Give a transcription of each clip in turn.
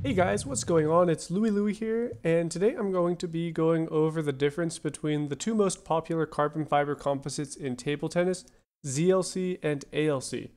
Hey guys, what's going on? It's Louie here, and today I'm going to be going over the difference between the two most popular carbon fiber composites in table tennis, ZLC and ALC.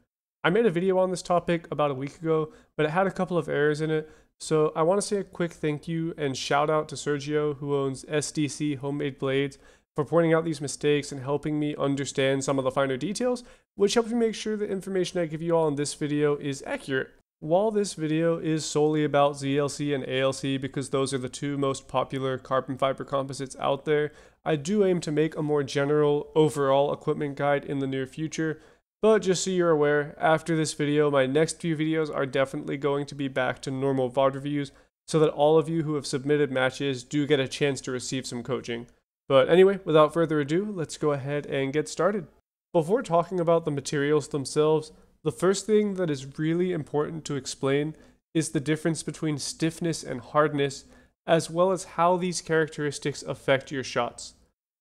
I made a video on this topic about a week ago, but it had a couple of errors in it, so I want to say a quick thank you and shout out to Sergio, who owns SDC Homemade Blades, for pointing out these mistakes and helping me understand some of the finer details, which helps me make sure the information I give you all in this video is accurate. While this video is solely about ZLC and ALC because those are the two most popular carbon fiber composites out there, I do aim to make a more general overall equipment guide in the near future. But just so you're aware, after this video, my next few videos are definitely going to be back to normal VOD reviews so that all of you who have submitted matches do get a chance to receive some coaching. But anyway, without further ado, let's go ahead and get started. Before talking about the materials themselves, the first thing that is really important to explain is the difference between stiffness and hardness, as well as how these characteristics affect your shots.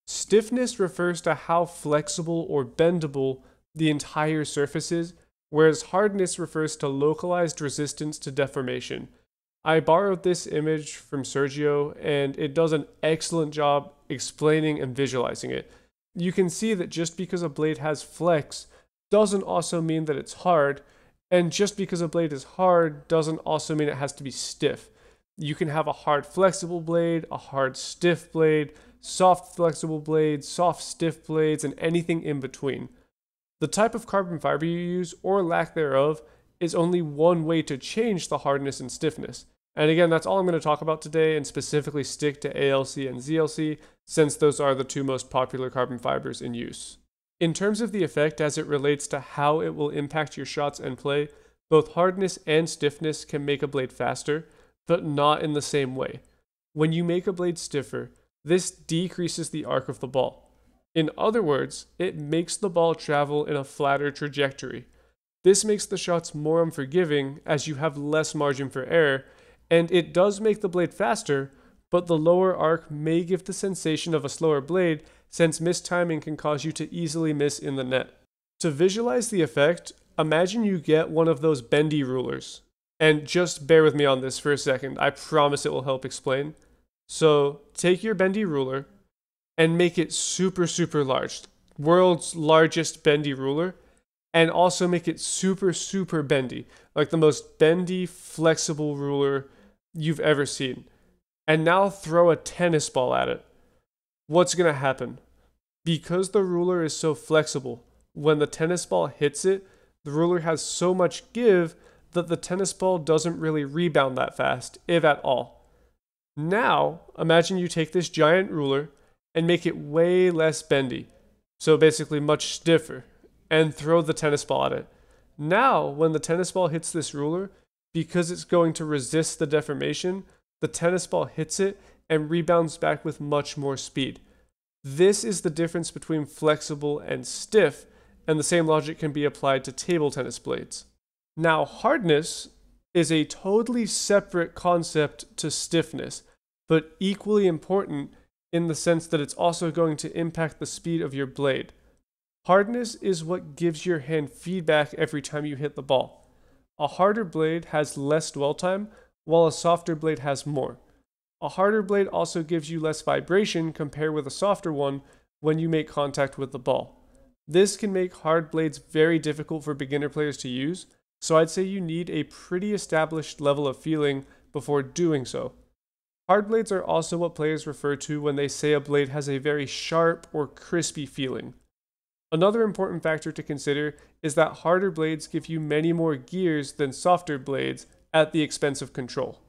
Stiffness refers to how flexible or bendable the entire surface is, whereas hardness refers to localized resistance to deformation. I borrowed this image from Sergio, and it does an excellent job explaining and visualizing it. You can see that just because a blade has flex doesn't also mean that it's hard, and just because a blade is hard doesn't also mean it has to be stiff. You can have a hard flexible blade, a hard stiff blade, soft flexible blades, soft stiff blades, and anything in between. The type of carbon fiber you use, or lack thereof, is only one way to change the hardness and stiffness. And again, that's all I'm going to talk about today, and specifically stick to ALC and ZLC, since those are the two most popular carbon fibers in use. In terms of the effect as it relates to how it will impact your shots and play, both hardness and stiffness can make a blade faster, but not in the same way. When you make a blade stiffer, this decreases the arc of the ball. In other words, it makes the ball travel in a flatter trajectory. This makes the shots more unforgiving as you have less margin for error, and it does make the blade faster, but the lower arc may give the sensation of a slower blade since mistiming can cause you to easily miss in the net. To visualize the effect, imagine you get one of those bendy rulers. And just bear with me on this for a second, I promise it will help explain. So take your bendy ruler and make it super large, world's largest bendy ruler, and also make it super bendy, like the most bendy, flexible ruler you've ever seen. And now throw a tennis ball at it. What's going to happen? Because the ruler is so flexible, when the tennis ball hits it, the ruler has so much give that the tennis ball doesn't really rebound that fast, if at all. Now, imagine you take this giant ruler and make it way less bendy, so basically much stiffer, and throw the tennis ball at it. Now, when the tennis ball hits this ruler, because it's going to resist the deformation, the tennis ball hits it and rebounds back with much more speed. This is the difference between flexible and stiff, and the same logic can be applied to table tennis blades. Now, hardness is a totally separate concept to stiffness, but equally important in the sense that it's also going to impact the speed of your blade. Hardness is what gives your hand feedback every time you hit the ball. A harder blade has less dwell time, while a softer blade has more. A harder blade also gives you less vibration compared with a softer one when you make contact with the ball. This can make hard blades very difficult for beginner players to use, so I'd say you need a pretty established level of feeling before doing so. Hard blades are also what players refer to when they say a blade has a very sharp or crispy feeling. Another important factor to consider is that harder blades give you many more gears than softer blades at the expense of control.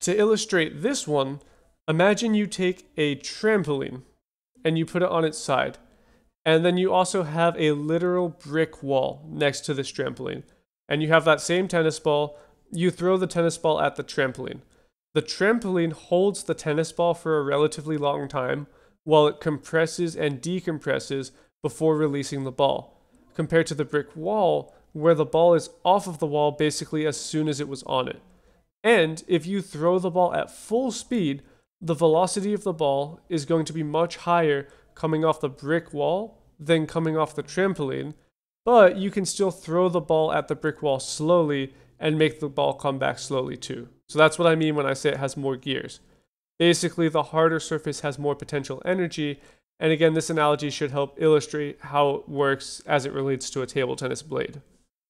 To illustrate this one, imagine you take a trampoline and you put it on its side, and then you also have a literal brick wall next to this trampoline, and you have that same tennis ball. You throw the tennis ball at the trampoline. The trampoline holds the tennis ball for a relatively long time while it compresses and decompresses before releasing the ball, compared to the brick wall where the ball is off of the wall basically as soon as it was on it. And if you throw the ball at full speed, the velocity of the ball is going to be much higher coming off the brick wall than coming off the trampoline, but you can still throw the ball at the brick wall slowly and make the ball come back slowly too. So that's what I mean when I say it has more gears. Basically, the harder surface has more potential energy, and again, this analogy should help illustrate how it works as it relates to a table tennis blade.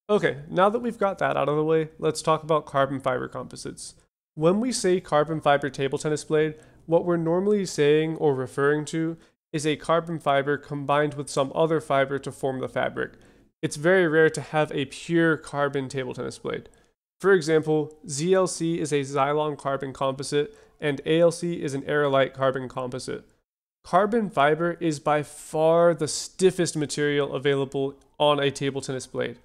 Okay, now that we've got that out of the way, let's talk about carbon fiber composites. When we say carbon fiber table tennis blade, what we're normally saying or referring to is a carbon fiber combined with some other fiber to form the fabric. It's very rare to have a pure carbon table tennis blade. For example, ZLC is a Xylon carbon composite and ALC is an aerolite carbon composite. Carbon fiber is by far the stiffest material available on a table tennis blade.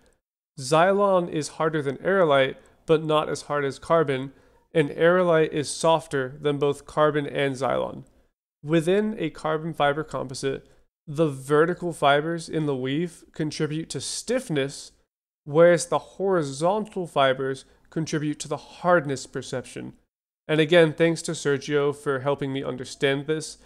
Xylon is harder than aerolite, but not as hard as carbon, and aerolite is softer than both carbon and Xylon. Within a carbon fiber composite, the vertical fibers in the weave contribute to stiffness, whereas the horizontal fibers contribute to the hardness perception. And again, thanks to Sergio for helping me understand this.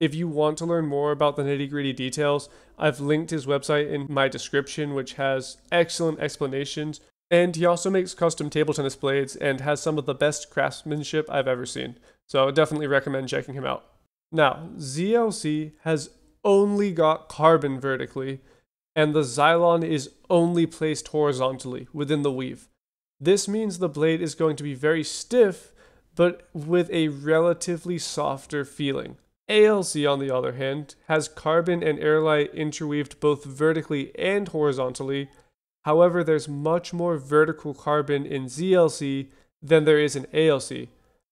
If you want to learn more about the nitty-gritty details, I've linked his website in my description, which has excellent explanations. And he also makes custom table tennis blades and has some of the best craftsmanship I've ever seen. So I definitely recommend checking him out. Now, ZLC has only got carbon vertically, and the Xylon is only placed horizontally within the weave. This means the blade is going to be very stiff, but with a relatively softer feeling. ALC, on the other hand, has carbon and aerolite interweaved both vertically and horizontally. However, there's much more vertical carbon in ZLC than there is in ALC.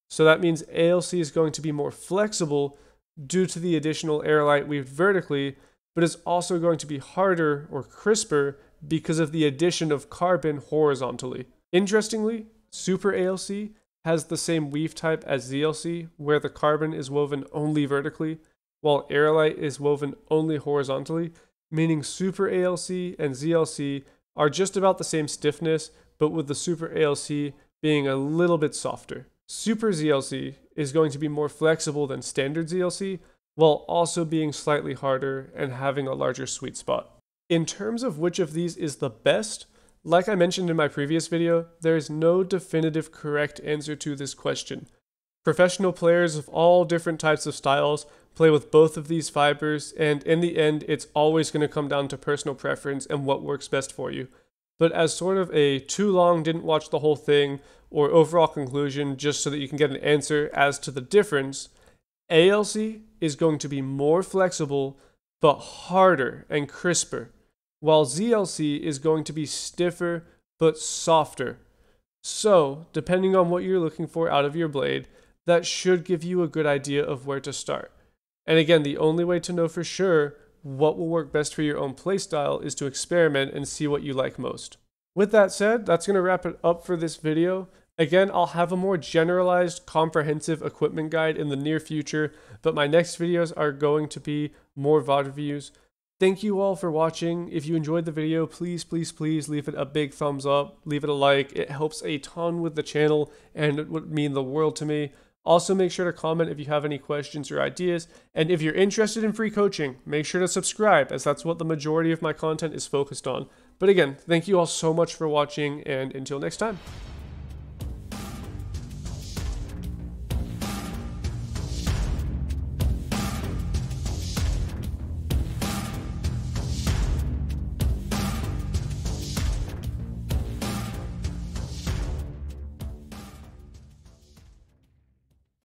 So that means ALC is going to be more flexible due to the additional aerolite weaved vertically, but is also going to be harder or crisper because of the addition of carbon horizontally. Interestingly, Super ALC has the same weave type as ZLC, where the carbon is woven only vertically, while aerolite is woven only horizontally, meaning Super ALC and ZLC are just about the same stiffness, but with the Super ALC being a little bit softer. Super ZLC is going to be more flexible than standard ZLC, while also being slightly harder and having a larger sweet spot. In terms of which of these is the best, like I mentioned in my previous video, there is no definitive correct answer to this question. Professional players of all different types of styles play with both of these fibers, and in the end, it's always going to come down to personal preference and what works best for you. But as sort of a too long, didn't watch the whole thing, or overall conclusion, just so that you can get an answer as to the difference, ALC is going to be more flexible, but harder and crisper, while ZLC is going to be stiffer, but softer. So, depending on what you're looking for out of your blade, that should give you a good idea of where to start. And again, the only way to know for sure what will work best for your own playstyle is to experiment and see what you like most. With that said, that's going to wrap it up for this video. Again, I'll have a more generalized, comprehensive equipment guide in the near future, but my next videos are going to be more VOD reviews. Thank you all for watching. If you enjoyed the video, please leave it a big thumbs up, leave it a like. It helps a ton with the channel and it would mean the world to me. Also, make sure to comment if you have any questions or ideas. And if you're interested in free coaching, make sure to subscribe, as that's what the majority of my content is focused on. But again, thank you all so much for watching, and until next time.